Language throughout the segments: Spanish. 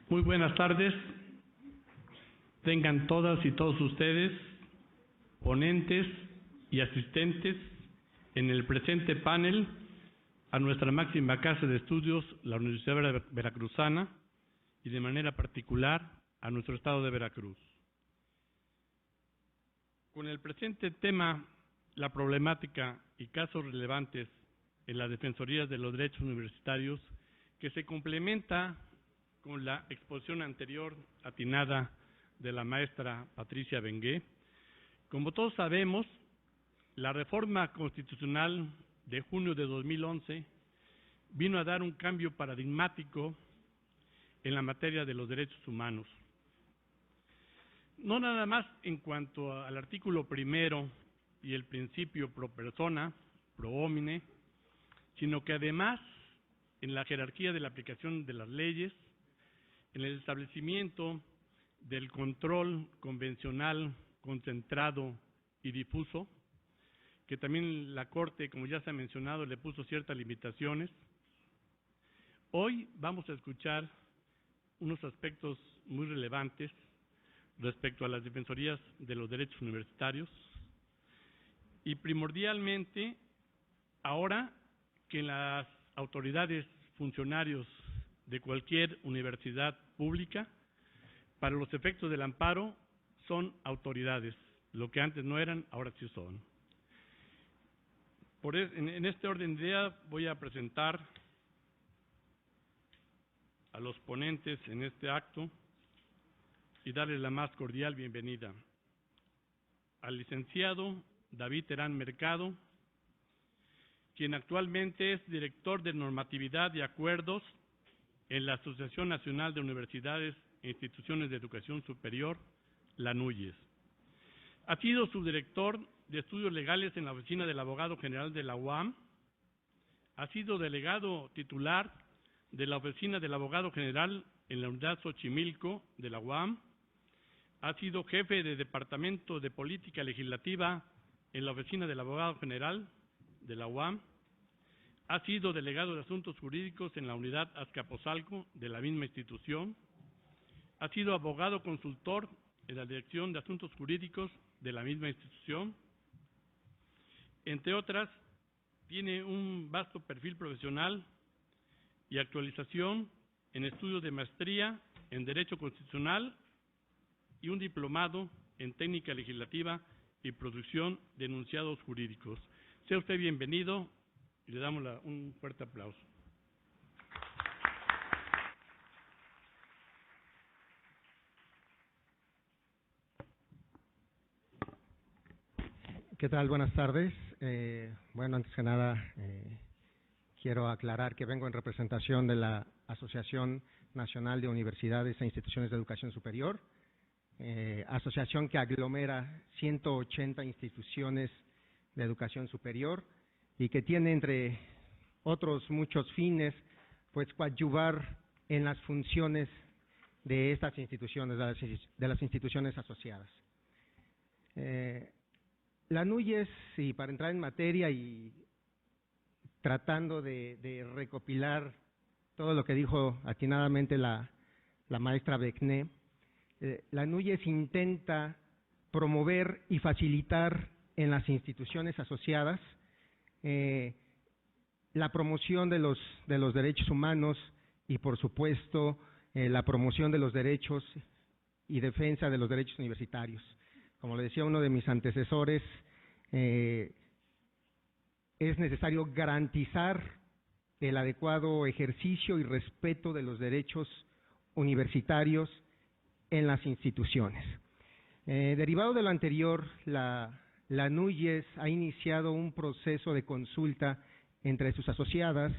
Muy buenas tardes. Tengan todas y todos ustedes, ponentes y asistentes en el presente panel, a nuestra máxima casa de estudios, la Universidad Veracruzana, y de manera particular a nuestro estado de Veracruz. Con el presente tema, la problemática y casos relevantes en las defensorías de los derechos universitarios, que se complementa con la exposición anterior atinada de la maestra Patricia Bengué. Como todos sabemos, la reforma constitucional de junio de 2011 vino a dar un cambio paradigmático en la materia de los derechos humanos. No nada más en cuanto al artículo primero y el principio pro persona, pro homine, sino que además en la jerarquía de la aplicación de las leyes, en el establecimiento del control convencional, concentrado y difuso, que también la Corte, como ya se ha mencionado, le puso ciertas limitaciones. Hoy vamos a escuchar unos aspectos muy relevantes respecto a las defensorías de los derechos universitarios y primordialmente ahora que las autoridades, funcionarios de cualquier universidad pública, para los efectos del amparo, son autoridades. Lo que antes no eran, ahora sí son. En este orden de ideas voy a presentar a los ponentes en este acto y darles la más cordial bienvenida al licenciado David Terán Mercado, quien actualmente es director de normatividad y acuerdos en la Asociación Nacional de Universidades e Instituciones de Educación Superior, la ANUYES. Ha sido subdirector de estudios legales en la oficina del abogado general de la UAM, ha sido delegado titular de la oficina del abogado general en la unidad Xochimilco de la UAM, ha sido jefe de departamento de política legislativa en la oficina del abogado general de la UAM, ha sido delegado de asuntos jurídicos en la unidad Azcapotzalco de la misma institución, ha sido abogado consultor en la dirección de asuntos jurídicos de la misma institución. Entre otras, tiene un vasto perfil profesional y actualización en estudios de maestría en Derecho Constitucional y un diplomado en Técnica Legislativa y Producción de Enunciados Jurídicos. Sea usted bienvenido y le damos un fuerte aplauso. ¿Qué tal? Buenas tardes. Bueno, antes que nada, quiero aclarar que vengo en representación de la Asociación Nacional de Universidades e Instituciones de Educación Superior, asociación que aglomera 180 instituciones de educación superior y que tiene, entre otros muchos fines, pues coadyuvar en las funciones de estas instituciones, de las instituciones asociadas. La ANUYES, y para entrar en materia y tratando de recopilar todo lo que dijo atinadamente la maestra Bengué, la ANUYES intenta promover y facilitar en las instituciones asociadas la promoción de los derechos humanos y, por supuesto, la promoción de los derechos y defensa de los derechos universitarios. Como le decía uno de mis antecesores, es necesario garantizar el adecuado ejercicio y respeto de los derechos universitarios en las instituciones. Derivado de lo anterior, la ANUYES ha iniciado un proceso de consulta entre sus asociadas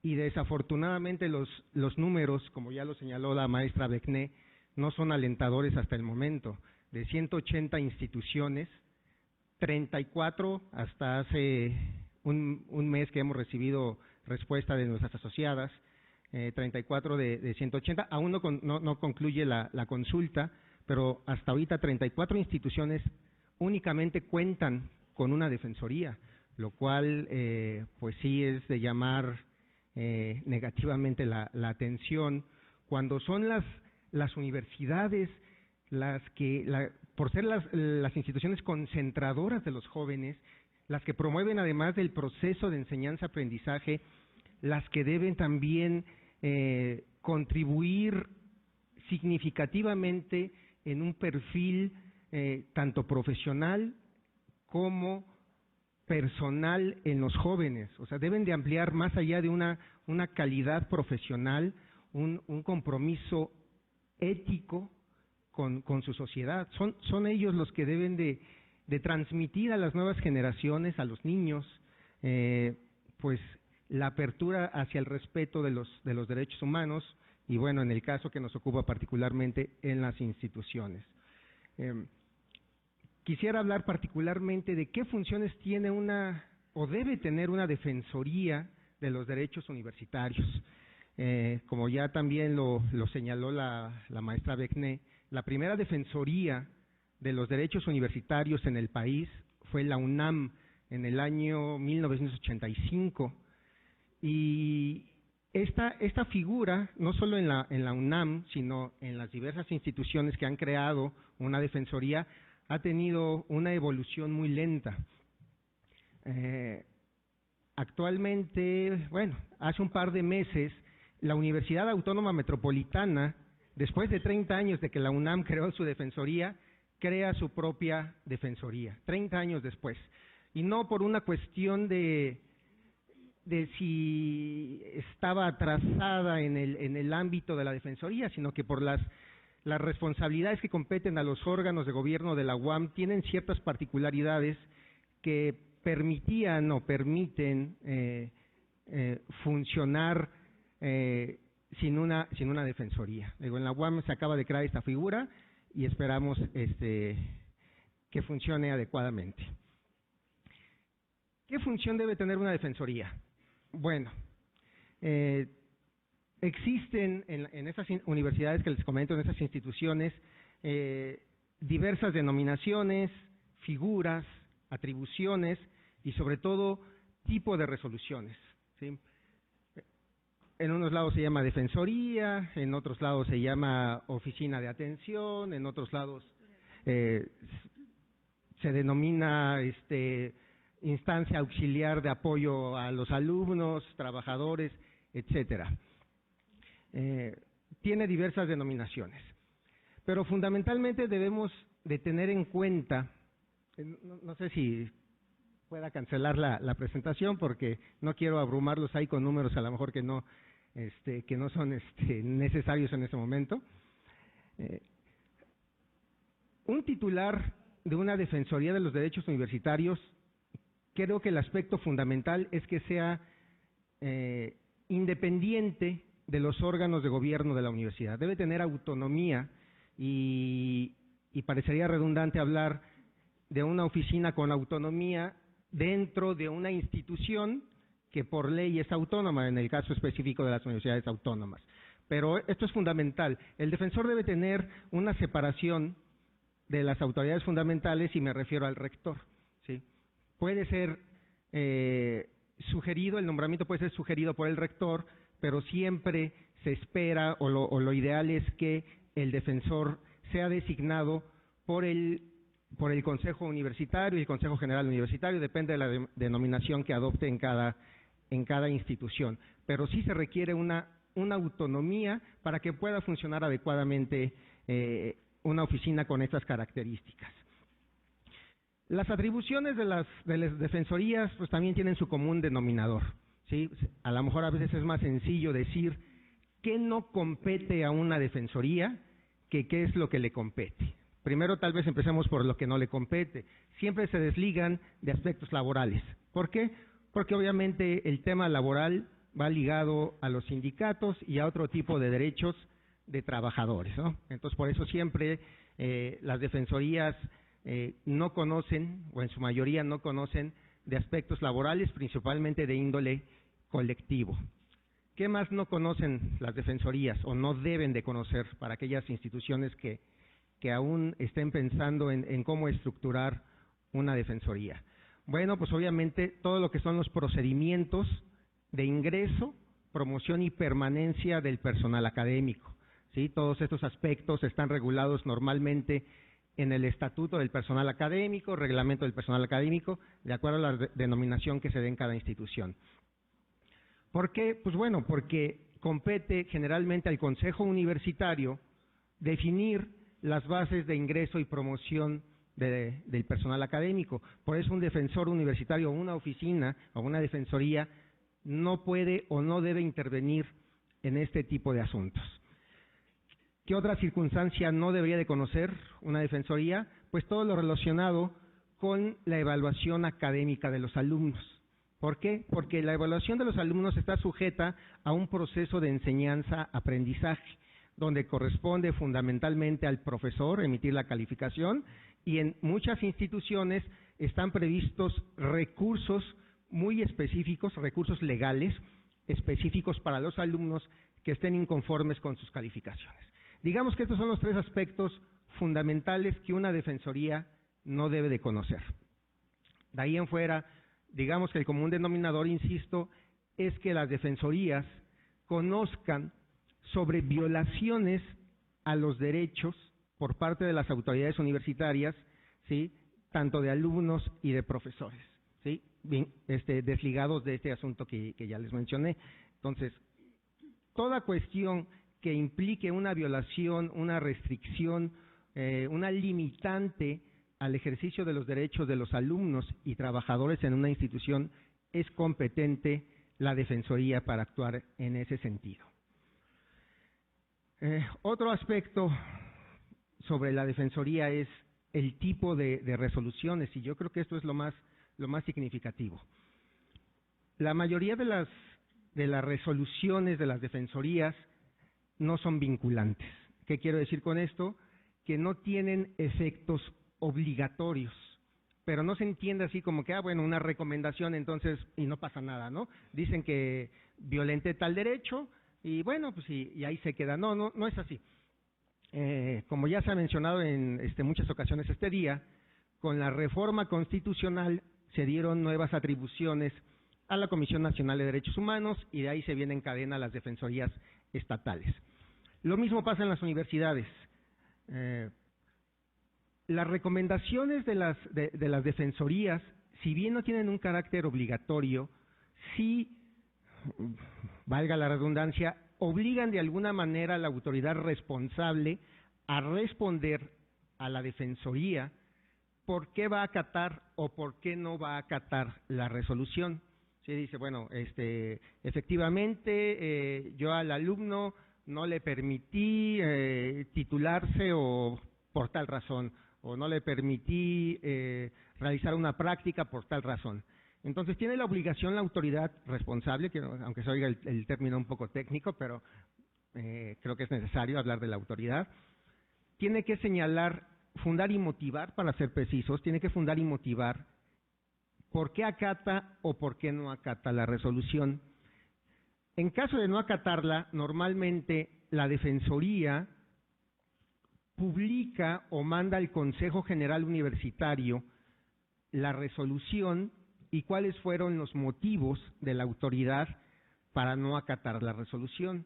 y desafortunadamente los números, como ya lo señaló la maestra Bengué, no son alentadores hasta el momento. De 180 instituciones, 34 hasta hace un mes que hemos recibido respuesta de nuestras asociadas, 34 de 180, aún no concluye la consulta, pero hasta ahorita 34 instituciones únicamente cuentan con una defensoría, lo cual pues sí es de llamar negativamente la atención, cuando son las universidades por ser las instituciones concentradoras de los jóvenes, las que promueven además del proceso de enseñanza-aprendizaje, las que deben también contribuir significativamente en un perfil tanto profesional como personal en los jóvenes. O sea, deben de ampliar más allá de una calidad profesional, un compromiso ético con su sociedad. Son ellos los que deben de transmitir a las nuevas generaciones, a los niños, pues la apertura hacia el respeto de los derechos humanos y, bueno, en el caso que nos ocupa particularmente en las instituciones. Quisiera hablar particularmente de qué funciones tiene o debe tener una defensoría de los derechos universitarios. Como ya también lo señaló la maestra Becné, la primera defensoría de los derechos universitarios en el país fue la UNAM en el año 1985. Y esta figura, no solo en la UNAM, sino en las diversas instituciones que han creado una defensoría, ha tenido una evolución muy lenta. Actualmente, bueno, hace un par de meses, la Universidad Autónoma Metropolitana, después de 30 años de que la UNAM creó su defensoría, crea su propia defensoría, 30 años después. Y no por una cuestión de si estaba atrasada en el ámbito de la defensoría, sino que por las responsabilidades que competen a los órganos de gobierno de la UAM tienen ciertas particularidades que permitían o permiten funcionar sin una defensoría. Digo, en la UAM se acaba de crear esta figura y esperamos que funcione adecuadamente. ¿Qué función debe tener una defensoría? Bueno, existen en esas universidades que les comento, en esas instituciones, diversas denominaciones, figuras, atribuciones y sobre todo tipo de resoluciones, ¿sí? En unos lados se llama defensoría, en otros lados se llama oficina de atención, en otros lados se denomina instancia auxiliar de apoyo a los alumnos, trabajadores, etcétera. Tiene diversas denominaciones, pero fundamentalmente debemos de tener en cuenta, no sé si pueda cancelar la presentación porque no quiero abrumarlos ahí con números a lo mejor que no son necesarios en este momento. Un titular de una defensoría de los derechos universitarios, creo que el aspecto fundamental es que sea independiente de los órganos de gobierno de la universidad. Debe tener autonomía y parecería redundante hablar de una oficina con autonomía dentro de una institución que por ley es autónoma, en el caso específico de las universidades autónomas. Pero esto es fundamental. El defensor debe tener una separación de las autoridades fundamentales y me refiero al rector, ¿sí? Puede ser sugerido, el nombramiento puede ser sugerido por el rector, pero siempre se espera o lo ideal es que el defensor sea designado por el Consejo Universitario y el Consejo General Universitario, depende de la denominación que adopte en cada institución, pero sí se requiere una autonomía para que pueda funcionar adecuadamente una oficina con estas características. Las atribuciones de las defensorías pues también tienen su común denominador, ¿sí? A lo mejor a veces es más sencillo decir qué no compete a una defensoría que qué es lo que le compete. Primero tal vez empecemos por lo que no le compete. Siempre se desligan de aspectos laborales. ¿Por qué? Porque obviamente el tema laboral va ligado a los sindicatos y a otro tipo de derechos de trabajadores, ¿no? Entonces por eso siempre las defensorías no conocen, o en su mayoría no conocen, de aspectos laborales, principalmente de índole colectivo. ¿Qué más no conocen las defensorías o no deben de conocer para aquellas instituciones que aún estén pensando en cómo estructurar una defensoría? Bueno, pues obviamente todo lo que son los procedimientos de ingreso, promoción y permanencia del personal académico. ¿sí? Todos estos aspectos están regulados normalmente en el Estatuto del Personal Académico, Reglamento del Personal Académico, de acuerdo a la denominación que se dé en cada institución. ¿Por qué? Pues bueno, porque compete generalmente al Consejo Universitario definir las bases de ingreso y promoción del personal académico. Por eso un defensor universitario o una oficina o una defensoría no puede o no debe intervenir en este tipo de asuntos. ¿Qué otra circunstancia no debería de conocer una defensoría? Pues todo lo relacionado con la evaluación académica de los alumnos. ¿Por qué? Porque la evaluación de los alumnos está sujeta a un proceso de enseñanza-aprendizaje, donde corresponde fundamentalmente al profesor emitir la calificación, y en muchas instituciones están previstos recursos muy específicos, recursos legales específicos para los alumnos que estén inconformes con sus calificaciones. Digamos que estos son los tres aspectos fundamentales que una defensoría no debe de conocer. De ahí en fuera, digamos que el común denominador, insisto, es que las defensorías conozcan sobre violaciones a los derechos por parte de las autoridades universitarias, ¿sí?, tanto de alumnos y de profesores, ¿sí?, bien, desligados de este asunto que ya les mencioné. Entonces, toda cuestión que implique una violación, una restricción, una limitante al ejercicio de los derechos de los alumnos y trabajadores en una institución, es competente la Defensoría para actuar en ese sentido. Otro aspecto sobre la Defensoría es el tipo de resoluciones, y yo creo que esto es lo más significativo. La mayoría de las resoluciones de las defensorías no son vinculantes. ¿Qué quiero decir con esto? Que no tienen efectos obligatorios, pero no se entiende así como que, bueno, una recomendación entonces, y no pasa nada, ¿no? Dicen que violenté tal derecho, y bueno, pues y ahí se queda. No es así. Como ya se ha mencionado en muchas ocasiones este día, con la reforma constitucional se dieron nuevas atribuciones a la Comisión Nacional de Derechos Humanos, y de ahí se viene en cadena las defensorías estatales. Lo mismo pasa en las universidades. Las recomendaciones de las defensorías, si bien no tienen un carácter obligatorio, sí, valga la redundancia, obligan de alguna manera a la autoridad responsable a responder a la defensoría por qué va a acatar o por qué no va a acatar la resolución. Sí, dice, bueno, efectivamente yo al alumno no le permití titularse o por tal razón, o no le permití realizar una práctica por tal razón. Entonces tiene la obligación la autoridad responsable, que aunque se oiga el término un poco técnico, pero creo que es necesario hablar de la autoridad, tiene que señalar, fundar y motivar, para ser precisos, tiene que fundar y motivar por qué acata o por qué no acata la resolución. En caso de no acatarla, normalmente la Defensoría publica o manda al Consejo General Universitario la resolución y cuáles fueron los motivos de la autoridad para no acatar la resolución.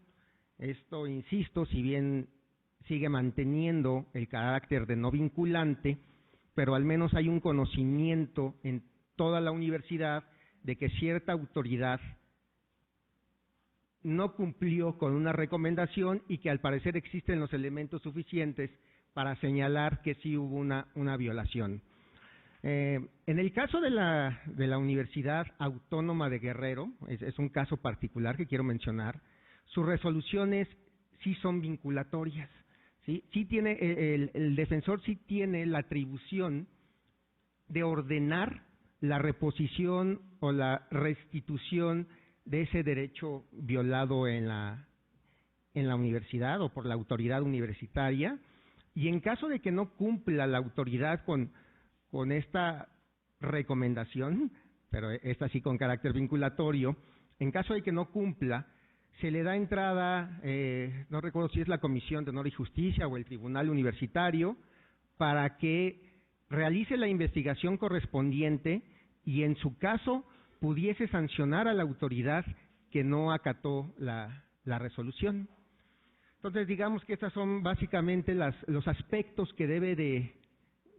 Esto, insisto, si bien sigue manteniendo el carácter de no vinculante, pero al menos hay un conocimiento en toda la universidad de que cierta autoridad no cumplió con una recomendación y que al parecer existen los elementos suficientes para señalar que sí hubo una violación. En el caso de la Universidad Autónoma de Guerrero, es un caso particular que quiero mencionar, sus resoluciones sí son vinculatorias, ¿sí? Sí tiene, el defensor sí tiene la atribución de ordenar la reposición o la restitución de ese derecho violado en la universidad o por la autoridad universitaria, y en caso de que no cumpla la autoridad con esta recomendación, pero esta sí con carácter vinculatorio, en caso de que no cumpla, se le da entrada, no recuerdo si es la Comisión de Honor y Justicia o el Tribunal Universitario, para que realice la investigación correspondiente y en su caso pudiese sancionar a la autoridad que no acató la resolución. Entonces, digamos que estas son básicamente los aspectos que debe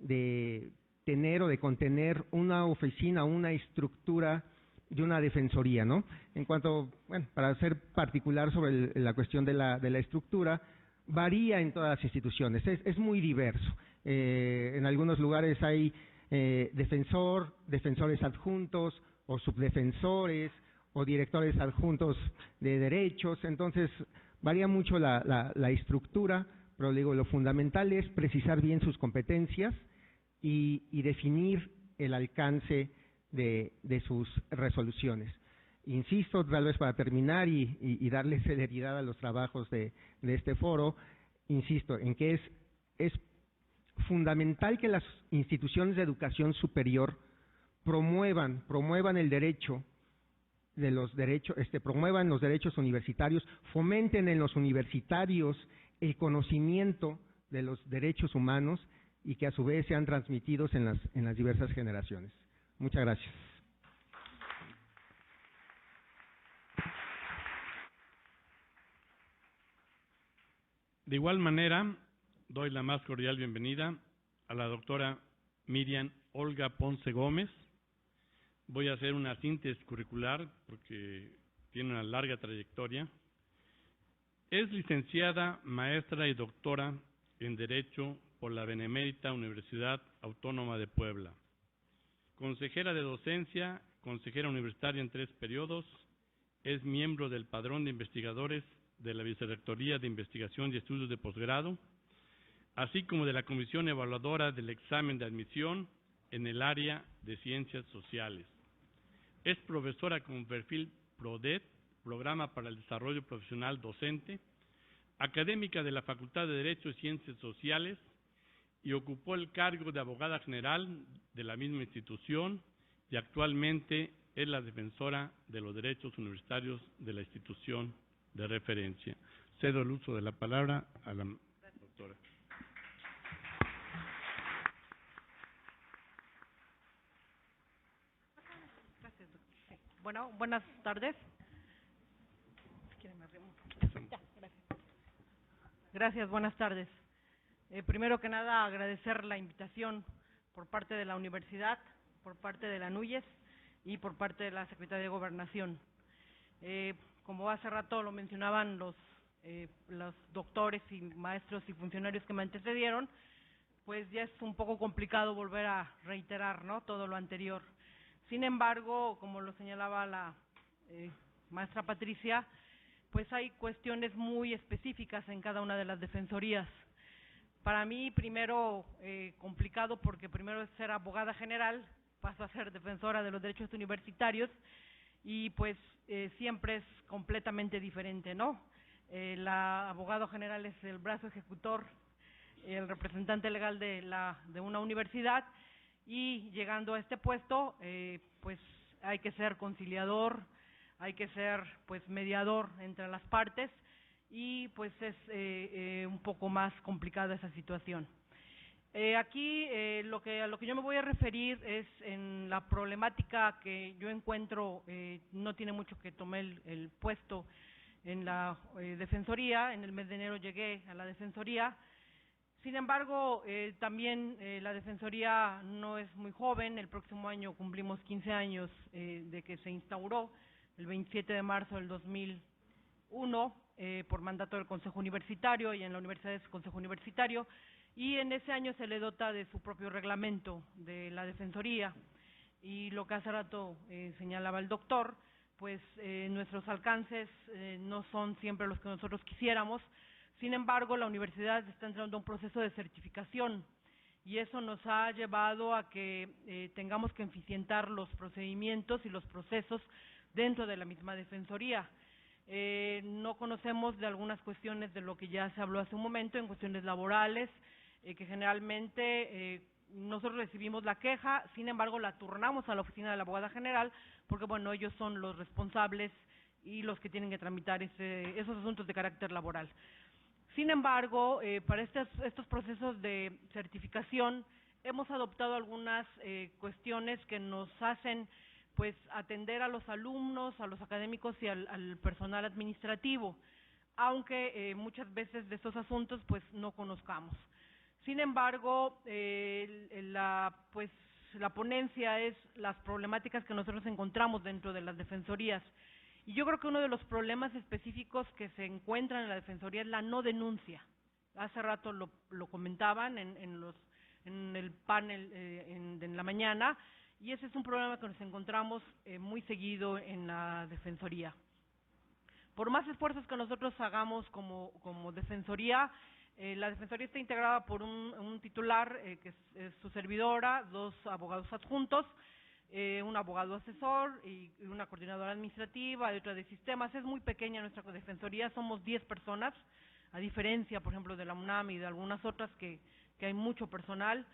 de tener o de contener una oficina, una estructura de una defensoría, ¿no? En cuanto, bueno, para ser particular sobre la cuestión de la estructura, varía en todas las instituciones, es muy diverso. En algunos lugares hay defensores adjuntos o subdefensores o directores adjuntos de derechos, entonces varía mucho la estructura, pero digo, lo fundamental es precisar bien sus competencias y definir el alcance de sus resoluciones. Insisto, tal vez para terminar y darle celeridad a los trabajos de este foro, insisto en que es fundamental que las instituciones de educación superior promuevan el derecho de los derechos, promuevan los derechos universitarios, fomenten en los universitarios el conocimiento de los derechos humanos y que a su vez sean transmitidos en las diversas generaciones. Muchas gracias. De igual manera, doy la más cordial bienvenida a la doctora Miriam Olga Ponce Gómez. Voy a hacer una síntesis curricular porque tiene una larga trayectoria. Es licenciada, maestra y doctora en Derecho por la Benemérita Universidad Autónoma de Puebla. Consejera de docencia, consejera universitaria en 3 periodos, es miembro del Padrón de Investigadores de la Vicerrectoría de Investigación y Estudios de Posgrado, así como de la Comisión Evaluadora del Examen de Admisión en el área de Ciencias Sociales. Es profesora con perfil PRODET, Programa para el Desarrollo Profesional Docente, académica de la Facultad de Derecho y Ciencias Sociales, y ocupó el cargo de abogada general de la misma institución y actualmente es la defensora de los derechos universitarios de la institución de referencia. Cedo el uso de la palabra a la doctora. Gracias, doctor. Sí. Bueno, buenas tardes. Gracias, buenas tardes. Primero que nada, agradecer la invitación por parte de la universidad, por parte de la NUYES y por parte de la Secretaría de Gobernación. Como hace rato lo mencionaban los doctores y maestros y funcionarios que me antecedieron, pues ya es un poco complicado volver a reiterar, ¿no?, todo lo anterior. Sin embargo, como lo señalaba la maestra Patricia, pues hay cuestiones muy específicas en cada una de las defensorías. Para mí, primero, complicado porque primero es ser abogada general, paso a ser defensora de los derechos universitarios y pues siempre es completamente diferente, ¿no? La abogado general es el brazo ejecutor, el representante legal de una universidad y llegando a este puesto, pues hay que ser conciliador, hay que ser pues mediador entre las partes y pues es un poco más complicada esa situación. Aquí a lo que yo me voy a referir es en la problemática que yo encuentro, no tiene mucho que tomé el puesto en la Defensoría, en el mes de enero llegué a la Defensoría. Sin embargo, también la Defensoría no es muy joven, el próximo año cumplimos 15 años de que se instauró, el 27 de marzo del 2001, por mandato del Consejo Universitario y en la Universidad es Consejo Universitario, y en ese año se le dota de su propio reglamento de la Defensoría, y lo que hace rato señalaba el doctor, pues nuestros alcances no son siempre los que nosotros quisiéramos. Sin embargo, la universidad está entrando a un proceso de certificación y eso nos ha llevado a que tengamos que eficientar los procedimientos y los procesos dentro de la misma Defensoría. No conocemos de algunas cuestiones de lo que ya se habló hace un momento, en cuestiones laborales, que generalmente nosotros recibimos la queja, sin embargo la turnamos a la oficina de la abogada general, porque bueno, ellos son los responsables y los que tienen que tramitar esos asuntos de carácter laboral. Sin embargo, para estos procesos de certificación hemos adoptado algunas cuestiones que nos hacen pues atender a los alumnos, a los académicos y al personal administrativo. aunque muchas veces de estos asuntos pues no conozcamos. Sin embargo, la ponencia es las problemáticas que nosotros encontramos dentro de las defensorías. Y yo creo que uno de los problemas específicos que se encuentran en la defensoría es la no denuncia. Hace rato lo comentaban en el panel en la mañana, y ese es un problema que nos encontramos muy seguido en la defensoría. Por más esfuerzos que nosotros hagamos como defensoría, la defensoría está integrada por un titular, que es su servidora, 2 abogados adjuntos, un abogado asesor y una coordinadora administrativa y otra de sistemas. Es muy pequeña nuestra defensoría, somos 10 personas, a diferencia, por ejemplo, de la UNAM y de algunas otras que hay mucho personal.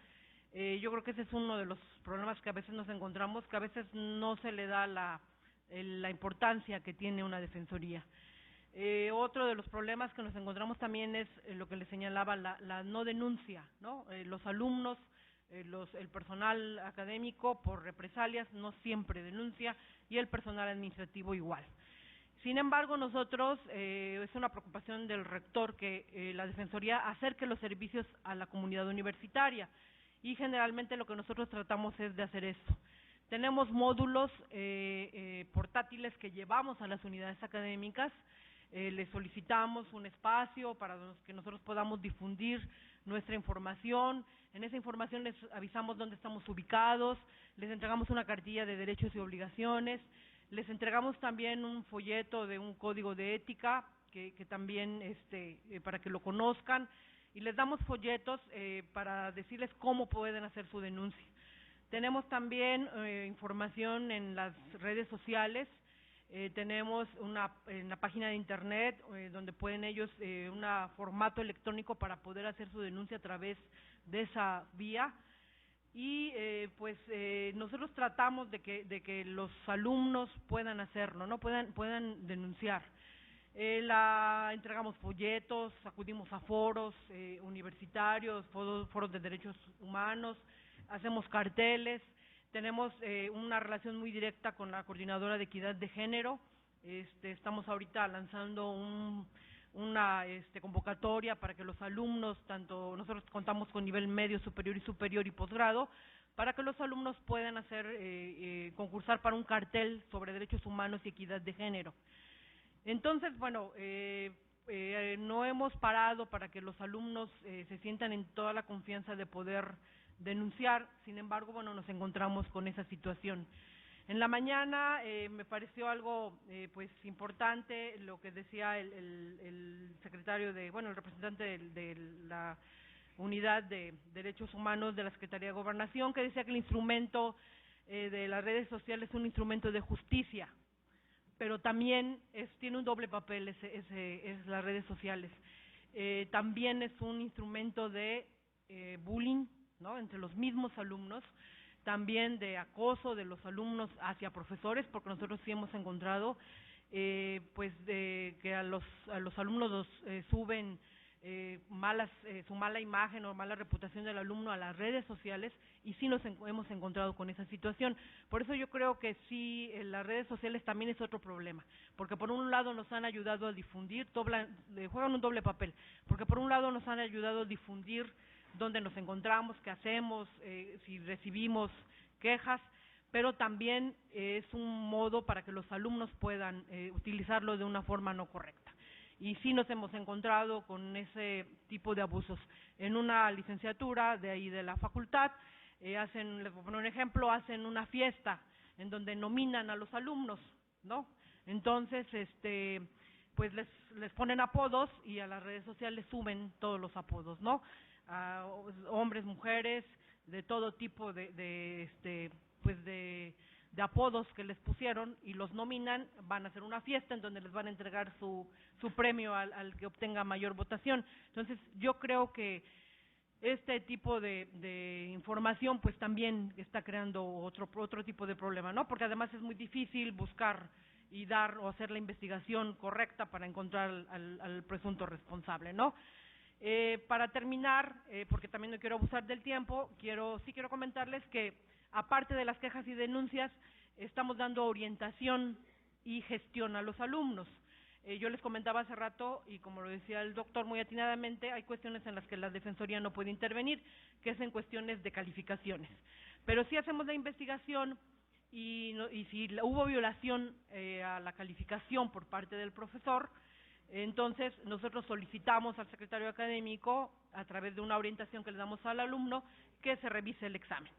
Yo creo que ese es uno de los problemas que a veces nos encontramos, que a veces no se le da la importancia que tiene una defensoría. Otro de los problemas que nos encontramos también es lo que les señalaba, la no denuncia, ¿no? Los alumnos, el personal académico por represalias no siempre denuncia, y el personal administrativo igual. Sin embargo, nosotros, es una preocupación del rector que la defensoría acerque los servicios a la comunidad universitaria, y generalmente lo que nosotros tratamos es de hacer esto. Tenemos módulos portátiles que llevamos a las unidades académicas. Les solicitamos un espacio para que nosotros podamos difundir nuestra información. En esa información les avisamos dónde estamos ubicados, les entregamos una cartilla de derechos y obligaciones, les entregamos también un folleto de un código de ética que también para que lo conozcan, y les damos folletos para decirles cómo pueden hacer su denuncia. Tenemos también información en las redes sociales. Tenemos en la página de internet donde pueden ellos un formato electrónico para poder hacer su denuncia a través de esa vía, y nosotros tratamos de que los alumnos puedan hacerlo, no puedan denunciar. Entregamos folletos, acudimos a foros universitarios, foros de derechos humanos, hacemos carteles. Tenemos una relación muy directa con la Coordinadora de Equidad de Género. Estamos ahorita lanzando una convocatoria para que los alumnos, tanto nosotros contamos con nivel medio, superior y posgrado, para que los alumnos puedan concursar para un cartel sobre derechos humanos y equidad de género. Entonces, bueno, no hemos parado para que los alumnos se sientan en toda la confianza de poder denunciar. Sin embargo, bueno, nos encontramos con esa situación. En la mañana me pareció algo importante lo que decía el secretario el representante de la Unidad de Derechos Humanos de la Secretaría de Gobernación, que decía que el instrumento de las redes sociales es un instrumento de justicia, pero también tiene un doble papel es las redes sociales. También es un instrumento de bullying, ¿no?, entre los mismos alumnos, también de acoso de los alumnos hacia profesores, porque nosotros sí hemos encontrado que a los alumnos los suben su mala imagen o mala reputación del alumno a las redes sociales, y sí nos hemos encontrado con esa situación. Por eso yo creo que sí, las redes sociales también es otro problema, porque por un lado nos han ayudado a difundir, juegan un doble papel, porque por un lado nos han ayudado a difundir dónde nos encontramos, qué hacemos, si recibimos quejas, pero también es un modo para que los alumnos puedan utilizarlo de una forma no correcta. Y sí nos hemos encontrado con ese tipo de abusos. En una licenciatura de ahí de la facultad, les voy a poner un ejemplo, hacen una fiesta en donde nominan a los alumnos, ¿no? Entonces, pues les ponen apodos, y a las redes sociales suben todos los apodos, ¿no? A hombres, mujeres, de todo tipo de apodos que les pusieron, y los nominan, van a hacer una fiesta en donde les van a entregar su premio al que obtenga mayor votación. Entonces, yo creo que este tipo de información pues también está creando otro tipo de problema, ¿no? Porque además es muy difícil buscar y dar o hacer la investigación correcta para encontrar al presunto responsable, ¿no? Para terminar, porque también no quiero abusar del tiempo, sí quiero comentarles que, aparte de las quejas y denuncias, estamos dando orientación y gestión a los alumnos. Yo les comentaba hace rato, y como lo decía el doctor muy atinadamente, hay cuestiones en las que la Defensoría no puede intervenir, que es en cuestiones de calificaciones. Pero sí hacemos la investigación y si hubo violación a la calificación por parte del profesor, entonces nosotros solicitamos al secretario académico, a través de una orientación que le damos al alumno, que se revise el examen.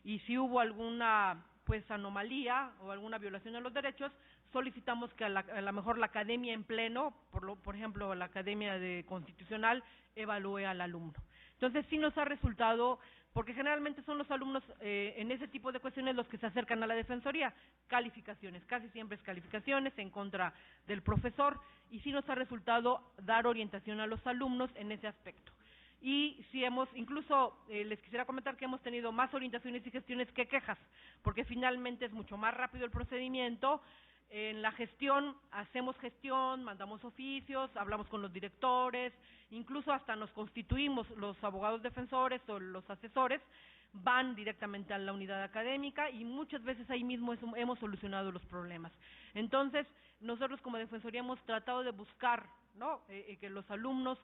Y si hubo alguna anomalía o alguna violación de los derechos, solicitamos que a lo mejor la academia en pleno, por ejemplo la academia constitucional, evalúe al alumno. Entonces sí nos ha resultado, porque generalmente son los alumnos en ese tipo de cuestiones los que se acercan a la Defensoría, calificaciones, casi siempre es calificaciones en contra del profesor, y sí nos ha resultado dar orientación a los alumnos en ese aspecto. Y si incluso les quisiera comentar que hemos tenido más orientaciones y gestiones que quejas, porque finalmente es mucho más rápido el procedimiento. En la gestión, hacemos gestión, mandamos oficios, hablamos con los directores, incluso hasta nos constituimos los abogados defensores o los asesores, van directamente a la unidad académica y muchas veces ahí mismo hemos solucionado los problemas. Entonces, nosotros como Defensoría hemos tratado de buscar, ¿no?, que los alumnos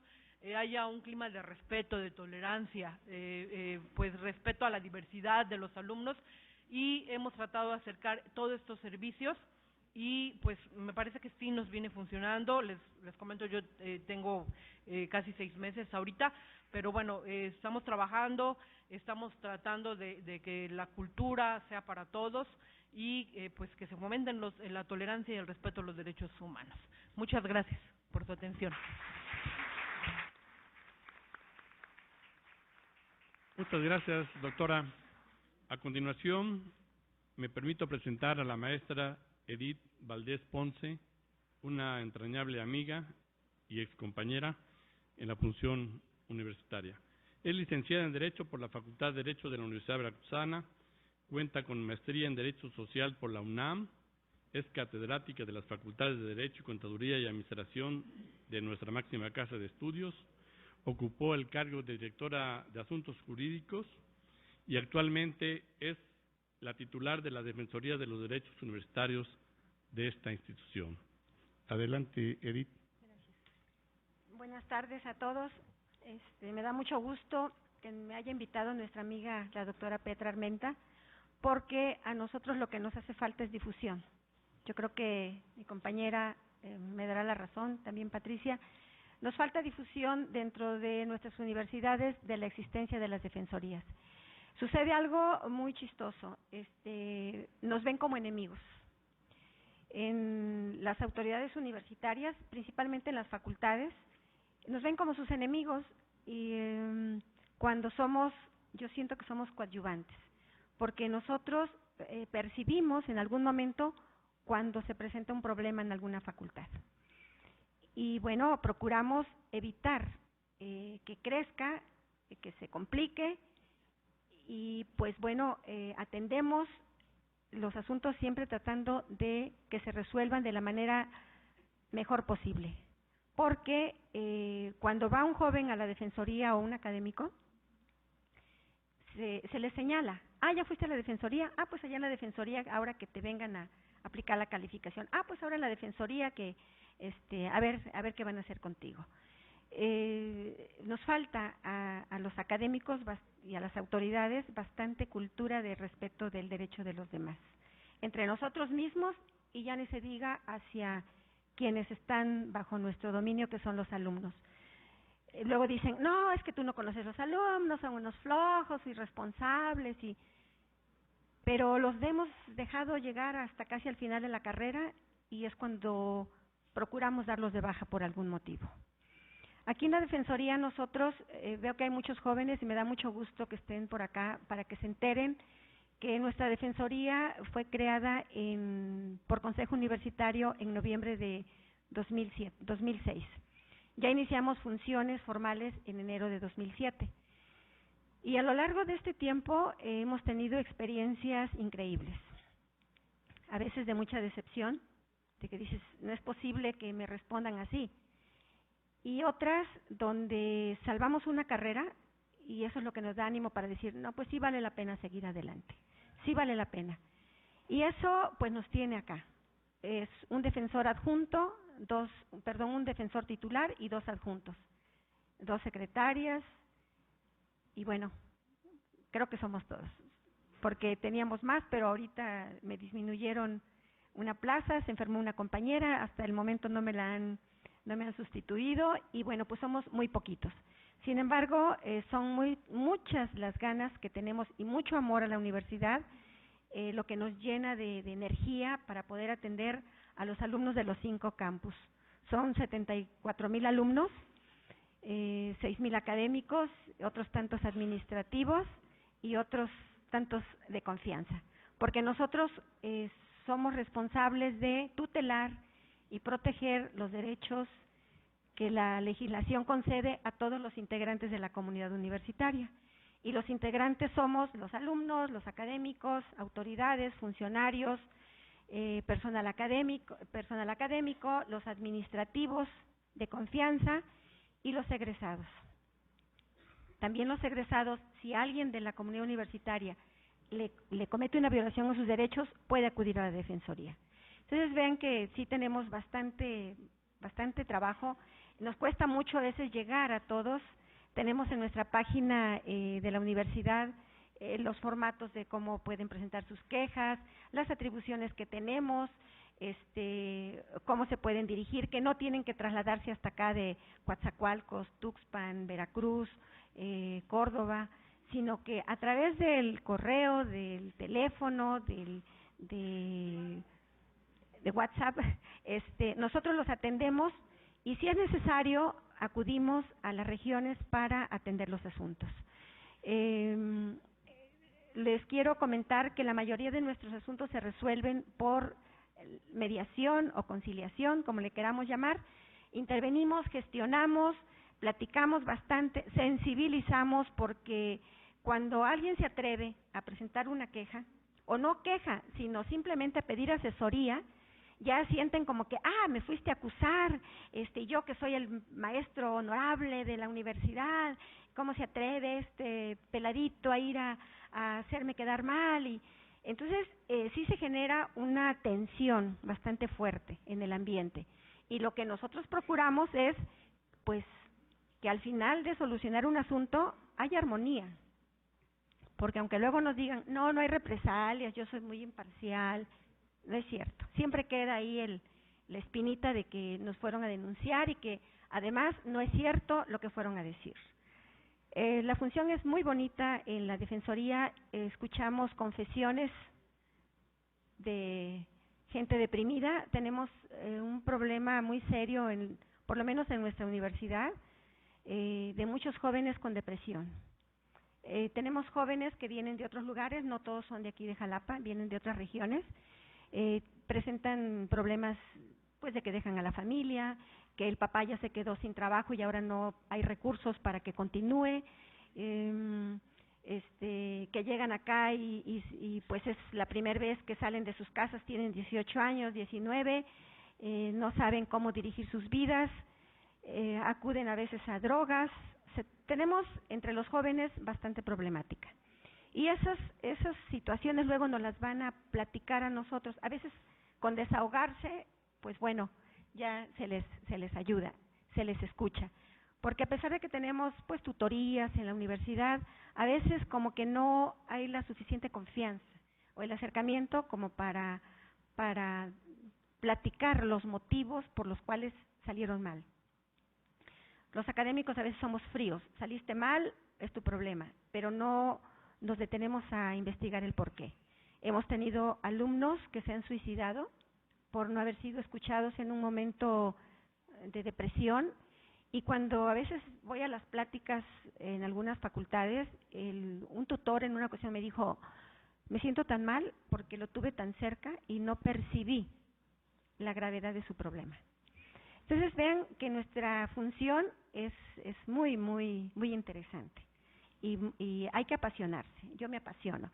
haya un clima de respeto, de tolerancia, respeto a la diversidad de los alumnos, y hemos tratado de acercar todos estos servicios y pues me parece que sí nos viene funcionando. Les comento, yo tengo casi 6 meses ahorita, pero bueno, estamos trabajando, estamos tratando de que la cultura sea para todos y pues que se fomenten la tolerancia y el respeto a los derechos humanos. Muchas gracias por su atención. Muchas gracias, doctora. A continuación, me permito presentar a la maestra Edith Valdés Ponce, una entrañable amiga y excompañera en la función universitaria. Es licenciada en Derecho por la Facultad de Derecho de la Universidad Veracruzana, cuenta con maestría en Derecho Social por la UNAM, es catedrática de las Facultades de Derecho, Contaduría y Administración de nuestra máxima casa de estudios, ocupó el cargo de directora de Asuntos Jurídicos y actualmente es la titular de la Defensoría de los Derechos Universitarios de esta institución. Adelante, Edith. Gracias. Buenas tardes a todos. Me da mucho gusto que me haya invitado nuestra amiga, la doctora Petra Armenta, porque a nosotros lo que nos hace falta es difusión. Yo creo que mi compañera me dará la razón, también Patricia. Nos falta difusión dentro de nuestras universidades de la existencia de las defensorías. Sucede algo muy chistoso, nos ven como enemigos. En las autoridades universitarias, principalmente en las facultades, nos ven como sus enemigos y cuando yo siento que somos coadyuvantes, porque nosotros percibimos en algún momento cuando se presenta un problema en alguna facultad. Y bueno, procuramos evitar que crezca, que se complique y pues bueno, atendemos los asuntos siempre tratando de que se resuelvan de la manera mejor posible. Porque cuando va un joven a la defensoría o un académico, se le señala, ya fuiste a la defensoría, pues allá en la defensoría ahora que te vengan a aplicar la calificación, pues ahora en la defensoría que a ver qué van a hacer contigo. Nos falta a los académicos y a las autoridades bastante cultura de respeto del derecho de los demás, entre nosotros mismos y ya ni se diga hacia quienes están bajo nuestro dominio, que son los alumnos. Luego dicen, no, es que tú no conoces los alumnos, son unos flojos, irresponsables, pero los hemos dejado llegar hasta casi al final de la carrera y es cuando procuramos darlos de baja por algún motivo. Aquí en la Defensoría nosotros, veo que hay muchos jóvenes y me da mucho gusto que estén por acá para que se enteren que nuestra Defensoría fue creada por Consejo Universitario en noviembre de 2006. Ya iniciamos funciones formales en enero de 2007. Y a lo largo de este tiempo hemos tenido experiencias increíbles, a veces de mucha decepción, de que dices, no es posible que me respondan así. Y otras donde salvamos una carrera y eso es lo que nos da ánimo para decir, no, pues sí vale la pena seguir adelante, sí vale la pena. Y eso pues nos tiene acá. Es un defensor adjunto un defensor titular y 2 adjuntos, 2 secretarias, y bueno, creo que somos todos, porque teníamos más, pero ahorita me disminuyeron una plaza, se enfermó una compañera, hasta el momento no me han sustituido, y bueno, pues somos muy poquitos. Sin embargo, son muchas las ganas que tenemos y mucho amor a la universidad, lo que nos llena de energía para poder atender a los alumnos de los 5 campus. Son 74,000 alumnos, 6,000 académicos, otros tantos administrativos y otros tantos de confianza, porque nosotros somos responsables de tutelar y proteger los derechos que la legislación concede a todos los integrantes de la comunidad universitaria. Y los integrantes somos los alumnos, los académicos, autoridades, funcionarios, personal académico, los administrativos de confianza y los egresados. También los egresados, si alguien de la comunidad universitaria le comete una violación a sus derechos, puede acudir a la Defensoría. Entonces vean que sí tenemos bastante trabajo. Nos cuesta mucho a veces llegar a todos. Tenemos en nuestra página de la universidad los formatos de cómo pueden presentar sus quejas, las atribuciones que tenemos, cómo se pueden dirigir, que no tienen que trasladarse hasta acá de Coatzacoalcos, Tuxpan, Veracruz, Córdoba, sino que a través del correo, del teléfono, de WhatsApp, nosotros los atendemos, y si es necesario acudimos a las regiones para atender los asuntos. Les quiero comentar que la mayoría de nuestros asuntos se resuelven por mediación o conciliación, como le queramos llamar. Intervenimos, gestionamos, platicamos bastante, sensibilizamos, porque cuando alguien se atreve a presentar una queja, o no queja, sino simplemente a pedir asesoría, ya sienten como que, me fuiste a acusar, yo que soy el maestro honorable de la universidad, ¿cómo se atreve este peladito a ir a hacerme quedar mal? Y entonces sí se genera una tensión bastante fuerte en el ambiente, y lo que nosotros procuramos es, pues, que al final de solucionar un asunto haya armonía, porque aunque luego nos digan, no hay represalias, yo soy muy imparcial, no es cierto. Siempre queda ahí la espinita de que nos fueron a denunciar y que además no es cierto lo que fueron a decir. La función es muy bonita en la Defensoría. Escuchamos confesiones de gente deprimida. Tenemos un problema muy serio, por lo menos en nuestra universidad, de muchos jóvenes con depresión. Tenemos jóvenes que vienen de otros lugares, no todos son de aquí de Jalapa, vienen de otras regiones. Presentan problemas, pues, de que dejan a la familia, que el papá ya se quedó sin trabajo y ahora no hay recursos para que continúe, que llegan acá y pues es la primera vez que salen de sus casas, tienen 18 años, 19, no saben cómo dirigir sus vidas, acuden a veces a drogas. Tenemos entre los jóvenes bastante problemática. Y esas situaciones luego nos las van a platicar a nosotros. A veces con desahogarse, pues bueno, ya se les ayuda, se les escucha. Porque a pesar de que tenemos pues tutorías en la universidad, a veces como que no hay la suficiente confianza o el acercamiento como para platicar los motivos por los cuales salieron mal. Los académicos a veces somos fríos. Saliste mal, es tu problema, pero no nos detenemos a investigar el porqué. Hemos tenido alumnos que se han suicidado por no haber sido escuchados en un momento de depresión, y cuando a veces voy a las pláticas en algunas facultades, un tutor en una ocasión me dijo, me siento tan mal porque lo tuve tan cerca y no percibí la gravedad de su problema. Entonces vean que nuestra función es muy, muy, muy interesante. Y hay que apasionarse. Yo me apasiono.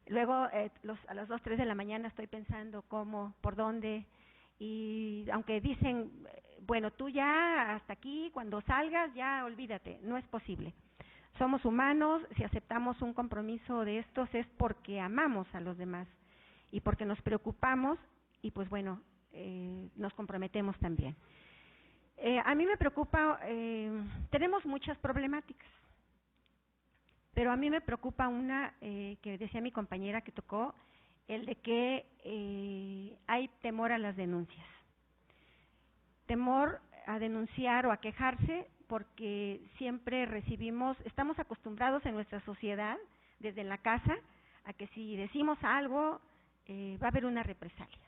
Luego a las 2, 3 de la mañana estoy pensando cómo, por dónde, y aunque dicen, bueno, tú ya hasta aquí, cuando salgas ya olvídate, no es posible. Somos humanos, si aceptamos un compromiso de estos es porque amamos a los demás y porque nos preocupamos, y pues bueno, nos comprometemos también. A mí me preocupa, tenemos muchas problemáticas, pero a mí me preocupa una que decía mi compañera que tocó, el de que hay temor a las denuncias. Temor a denunciar o a quejarse porque siempre estamos acostumbrados en nuestra sociedad, desde la casa, a que si decimos algo va a haber una represalia.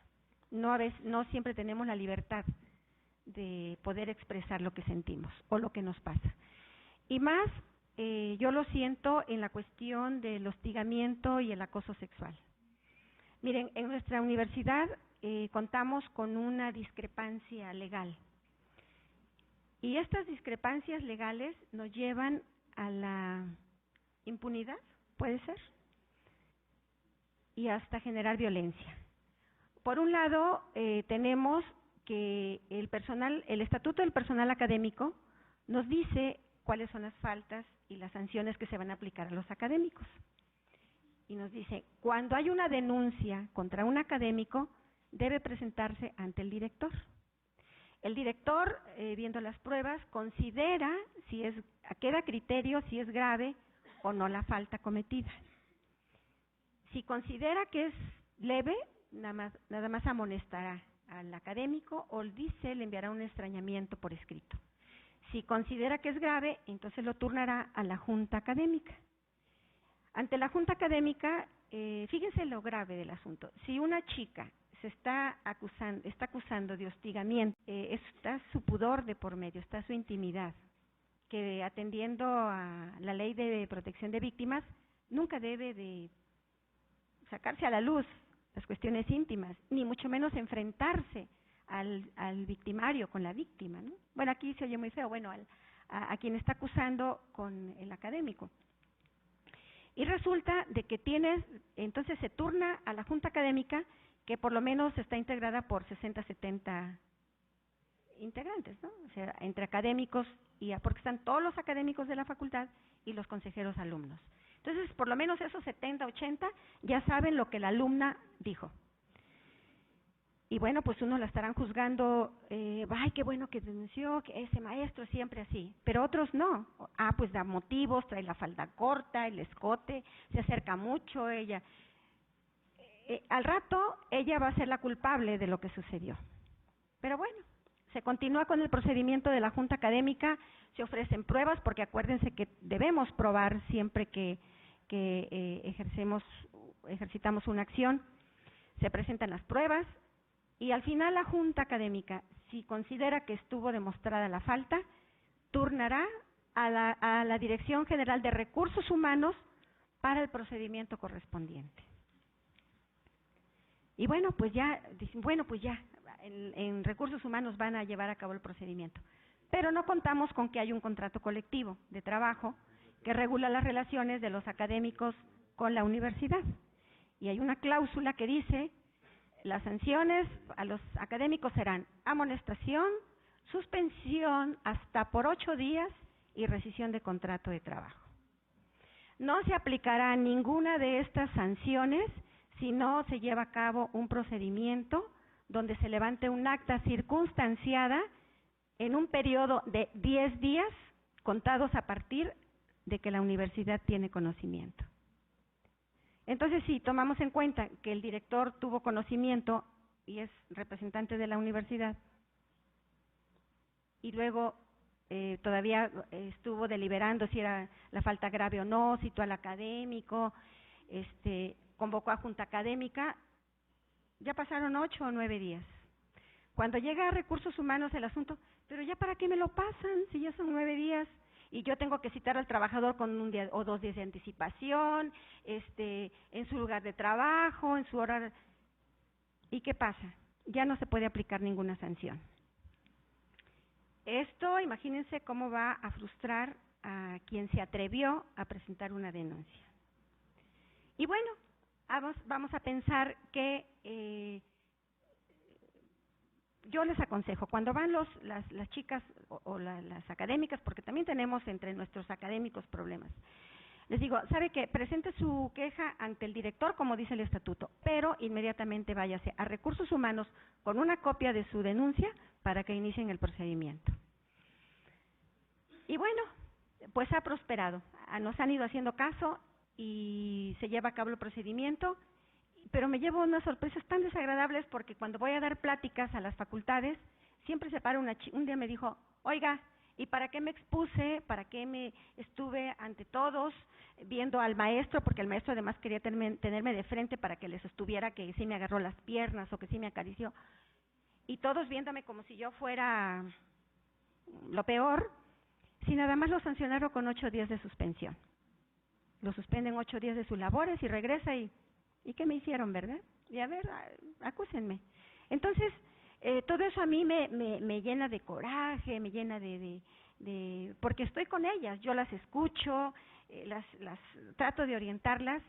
No siempre tenemos la libertad de poder expresar lo que sentimos o lo que nos pasa. Y más, yo lo siento en la cuestión del hostigamiento y el acoso sexual. Miren, en nuestra universidad contamos con una discrepancia legal. Y estas discrepancias legales nos llevan a la impunidad, ¿puede ser? Y hasta generar violencia. Por un lado, tenemos que el Estatuto del Personal Académico nos dice cuáles son las faltas y las sanciones que se van a aplicar a los académicos. Y nos dice, cuando hay una denuncia contra un académico, debe presentarse ante el director. El director, viendo las pruebas, considera queda criterio si es grave o no la falta cometida. Si considera que es leve, nada más amonestará al académico o le enviará un extrañamiento por escrito. Si considera que es grave, entonces lo turnará a la junta académica. Ante la junta académica, fíjense lo grave del asunto. Si una chica está acusando de hostigamiento, está su pudor de por medio, está su intimidad, que atendiendo a la ley de protección de víctimas, nunca debe de sacarse a la luz las cuestiones íntimas, ni mucho menos enfrentarse al victimario con la víctima, ¿no? Bueno, aquí se oye muy feo, bueno, a quien está acusando con el académico. Y resulta de que entonces se turna a la junta académica, que por lo menos está integrada por 60, 70 integrantes, ¿no? O sea, entre académicos, porque están todos los académicos de la facultad y los consejeros alumnos. Entonces, por lo menos esos 70, 80 ya saben lo que la alumna dijo. Y bueno, pues unos la estarán juzgando, ay, qué bueno que denunció, que ese maestro siempre así, pero otros no. Pues da motivos, trae la falda corta, el escote, se acerca mucho, ella. Al rato, ella va a ser la culpable de lo que sucedió. Pero bueno, se continúa con el procedimiento de la junta académica, se ofrecen pruebas, porque acuérdense que debemos probar siempre que ejercitamos una acción, se presentan las pruebas, y al final la junta académica, si considera que estuvo demostrada la falta, turnará a la Dirección General de Recursos Humanos para el procedimiento correspondiente. Y bueno, pues ya, en Recursos Humanos van a llevar a cabo el procedimiento. Pero no contamos con que hay un contrato colectivo de trabajo que regula las relaciones de los académicos con la universidad. Y hay una cláusula que dice: las sanciones a los académicos serán amonestación, suspensión hasta por 8 días y rescisión de contrato de trabajo. No se aplicará ninguna de estas sanciones si no se lleva a cabo un procedimiento donde se levante un acta circunstanciada en un periodo de 10 días contados a partir de que la universidad tiene conocimiento. Entonces, si tomamos en cuenta que el director tuvo conocimiento y es representante de la universidad, y luego todavía estuvo deliberando si era la falta grave o no, citó al académico, convocó a junta académica, ya pasaron 8 o 9 días. Cuando llega a Recursos Humanos el asunto, pero ya para qué me lo pasan si ya son 9 días, y yo tengo que citar al trabajador con 1 día o 2 días de anticipación, en su lugar de trabajo, en su horario. ¿Y qué pasa? Ya no se puede aplicar ninguna sanción. Esto, imagínense cómo va a frustrar a quien se atrevió a presentar una denuncia. Y bueno, vamos a pensar que yo les aconsejo, cuando van las chicas o las académicas, porque también tenemos entre nuestros académicos problemas, les digo, ¿sabe qué? Presente su queja ante el director, como dice el estatuto, pero inmediatamente váyase a Recursos Humanos con una copia de su denuncia para que inicien el procedimiento. Y bueno, pues ha prosperado. Nos han ido haciendo caso y se lleva a cabo el procedimiento, pero me llevo unas sorpresas tan desagradables porque cuando voy a dar pláticas a las facultades, siempre se para un día me dijo, oiga, ¿y para qué me expuse? ¿Para qué me estuve ante todos viendo al maestro? Porque el maestro además quería tenerme de frente para que les estuviera que sí me agarró las piernas o que sí me acarició. Y todos viéndome como si yo fuera lo peor, si nada más lo sancionaron con 8 días de suspensión. Lo suspenden 8 días de sus labores y regresa y ¿qué me hicieron, verdad? Y a ver, acúsenme. Entonces, todo eso a mí me llena de coraje, me llena porque estoy con ellas, yo las escucho, las trato de orientarlas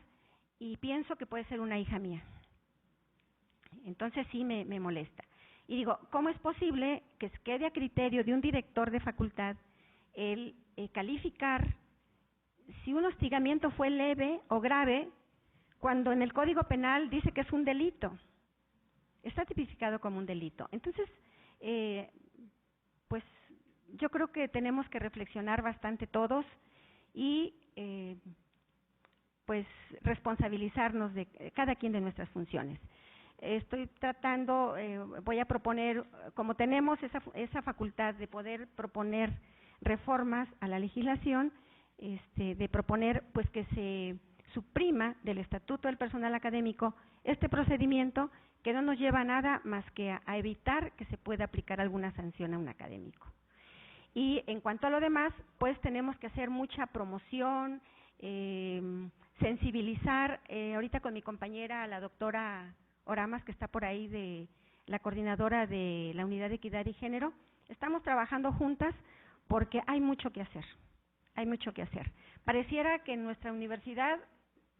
y pienso que puede ser una hija mía. Entonces sí me molesta. Y digo, ¿cómo es posible que quede a criterio de un director de facultad el calificar si un hostigamiento fue leve o grave cuando en el Código Penal dice que es un delito? Está tipificado como un delito. Entonces, pues yo creo que tenemos que reflexionar bastante todos y pues responsabilizarnos de cada quien de nuestras funciones. Estoy tratando, voy a proponer, como tenemos esa facultad de poder proponer reformas a la legislación, de proponer pues que se suprima del Estatuto del Personal Académico este procedimiento que no nos lleva a nada más que a evitar que se pueda aplicar alguna sanción a un académico. Y en cuanto a lo demás, pues tenemos que hacer mucha promoción, sensibilizar, ahorita con mi compañera, la doctora Oramas, que está por ahí, de la coordinadora de la Unidad de Equidad y Género, estamos trabajando juntas porque hay mucho que hacer, hay mucho que hacer. Pareciera que en nuestra universidad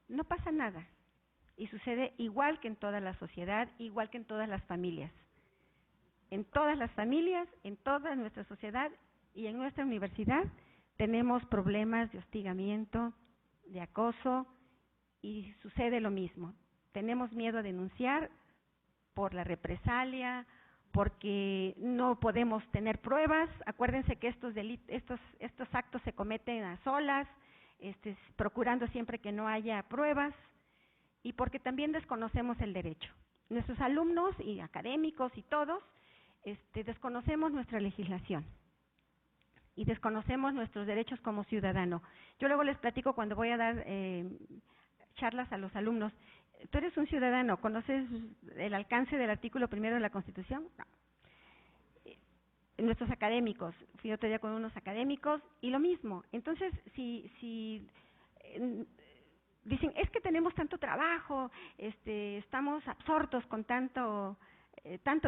no pasa nada y sucede igual que en toda la sociedad, igual que en todas las familias. En todas las familias, en toda nuestra sociedad y en nuestra universidad tenemos problemas de hostigamiento, de acoso y sucede lo mismo. Tenemos miedo a denunciar por la represalia, porque no podemos tener pruebas. Acuérdense que estos actos se cometen a solas, procurando siempre que no haya pruebas, y porque también desconocemos el derecho. Nuestros alumnos y académicos y todos desconocemos nuestra legislación y desconocemos nuestros derechos como ciudadano. Yo luego les platico cuando voy a dar charlas a los alumnos. ¿Tú eres un ciudadano? ¿Conoces el alcance del artículo 1 de la Constitución? No. Nuestros académicos, fui otro día con unos académicos y lo mismo. Entonces, si dicen, es que tenemos tanto trabajo, estamos absortos con tanto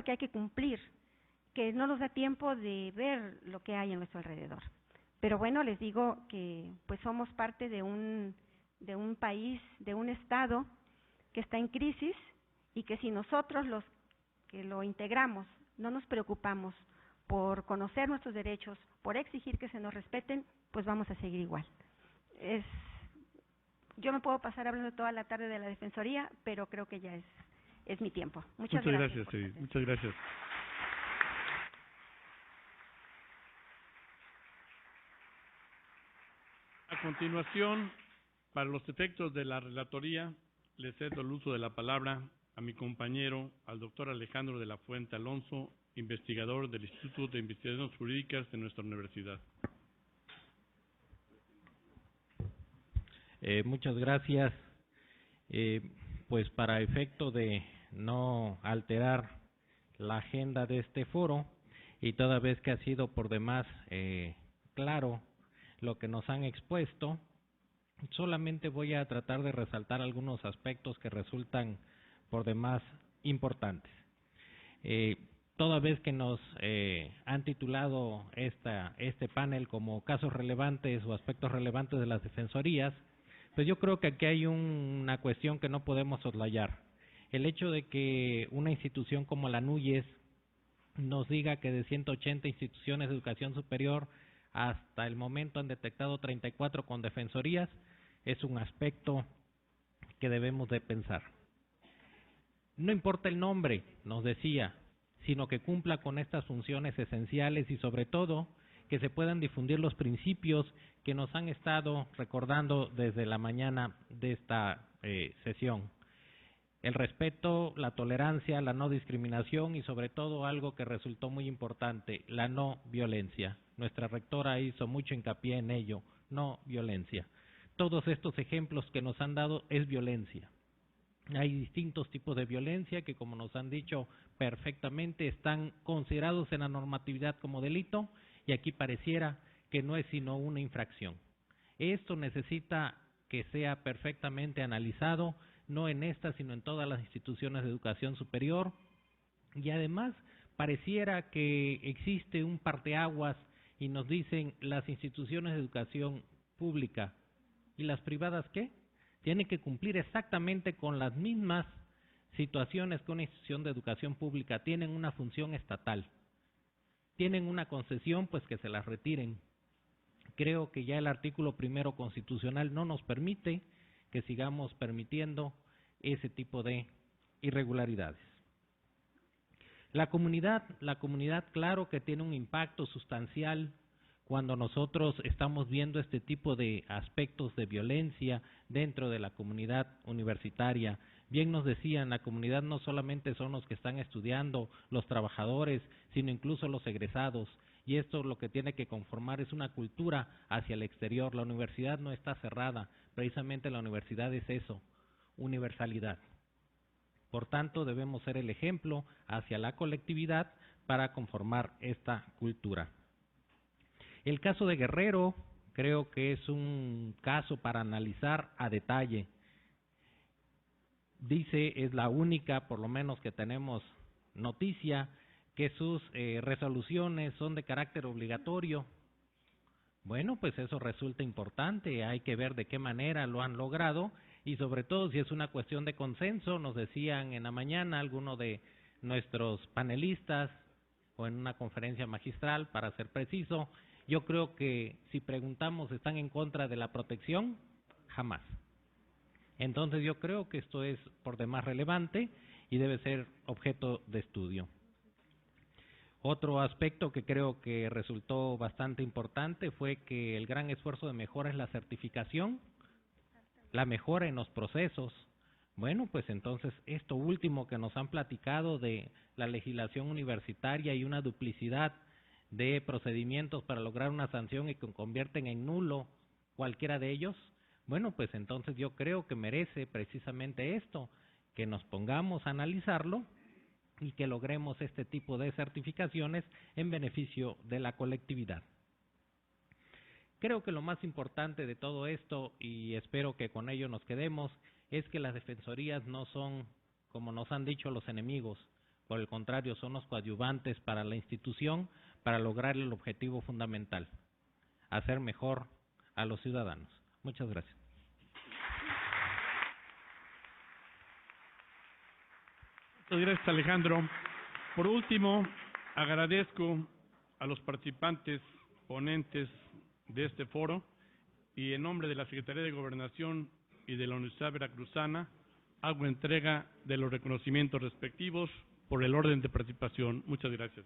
que hay que cumplir, que no nos da tiempo de ver lo que hay a nuestro alrededor. Pero bueno, les digo que pues somos parte de un país, de un estado que está en crisis y que si nosotros los que lo integramos no nos preocupamos por conocer nuestros derechos, por exigir que se nos respeten, pues vamos a seguir igual. Yo me puedo pasar hablando toda la tarde de la Defensoría, pero creo que ya es mi tiempo. Muchas gracias. Edith. Muchas gracias. A continuación, para los efectos de la relatoría, le cedo el uso de la palabra a mi compañero, al doctor Alejandro de la Fuente Alonso, investigador del Instituto de Investigaciones Jurídicas de nuestra universidad. Muchas gracias. Pues para efecto de no alterar la agenda de este foro, y toda vez que ha sido por demás claro lo que nos han expuesto, solamente voy a tratar de resaltar algunos aspectos que resultan por demás importantes. Toda vez que nos han titulado este panel como casos relevantes o aspectos relevantes de las defensorías, pues yo creo que aquí hay una cuestión que no podemos soslayar. El hecho de que una institución como la NUYES nos diga que de 180 instituciones de educación superior hasta el momento han detectado 34 con defensorías, es un aspecto que debemos de pensar. No importa el nombre, nos decía, sino que cumpla con estas funciones esenciales y sobre todo que se puedan difundir los principios que nos han estado recordando desde la mañana de esta sesión. El respeto, la tolerancia, la no discriminación y sobre todo algo que resultó muy importante, la no violencia. Nuestra rectora hizo mucho hincapié en ello, no violencia. Todos estos ejemplos que nos han dado es violencia. Hay distintos tipos de violencia que, como nos han dicho perfectamente, están considerados en la normatividad como delito y aquí pareciera que no es sino una infracción. Esto necesita que sea perfectamente analizado, no en esta, sino en todas las instituciones de educación superior, y además pareciera que existe un parteaguas y nos dicen las instituciones de educación pública y las privadas ¿qué? Tienen que cumplir exactamente con las mismas situaciones que una institución de educación pública, tienen una función estatal, tienen una concesión, pues que se las retiren. Creo que ya el artículo 1 constitucional no nos permite que sigamos permitiendo ese tipo de irregularidades. La comunidad, claro que tiene un impacto sustancial cuando nosotros estamos viendo este tipo de aspectos de violencia dentro de la comunidad universitaria. Bien nos decían, la comunidad no solamente son los que están estudiando, los trabajadores, sino incluso los egresados. Y esto lo que tiene que conformar es una cultura hacia el exterior. La universidad no está cerrada, precisamente la universidad es eso, universalidad. Por tanto, debemos ser el ejemplo hacia la colectividad para conformar esta cultura. El caso de Guerrero creo que es un caso para analizar a detalle. Dice, es la única, por lo menos que tenemos noticia, que sus resoluciones son de carácter obligatorio. Bueno, pues eso resulta importante, hay que ver de qué manera lo han logrado y sobre todo si es una cuestión de consenso, nos decían en la mañana algunos de nuestros panelistas o en una conferencia magistral, para ser preciso, yo creo que si preguntamos ¿están en contra de la protección? Jamás. Entonces yo creo que esto es por demás relevante y debe ser objeto de estudio. Otro aspecto que creo que resultó bastante importante fue que el gran esfuerzo de mejora es la certificación, la mejora en los procesos. Bueno, pues entonces esto último que nos han platicado de la legislación universitaria y una duplicidad de procedimientos para lograr una sanción y que convierten en nulo cualquiera de ellos, bueno, pues entonces yo creo que merece precisamente esto, que nos pongamos a analizarlo y que logremos este tipo de certificaciones en beneficio de la colectividad. Creo que lo más importante de todo esto, y espero que con ello nos quedemos, es que las defensorías no son, como nos han dicho, los enemigos. Por el contrario, son los coadyuvantes para la institución, para lograr el objetivo fundamental, hacer mejor a los ciudadanos. Muchas gracias. Muchas gracias, Alejandro. Por último, agradezco a los participantes, ponentes de este foro, y en nombre de la Secretaría de Gobernación y de la Universidad Veracruzana, hago entrega de los reconocimientos respectivos por el orden de participación. Muchas gracias.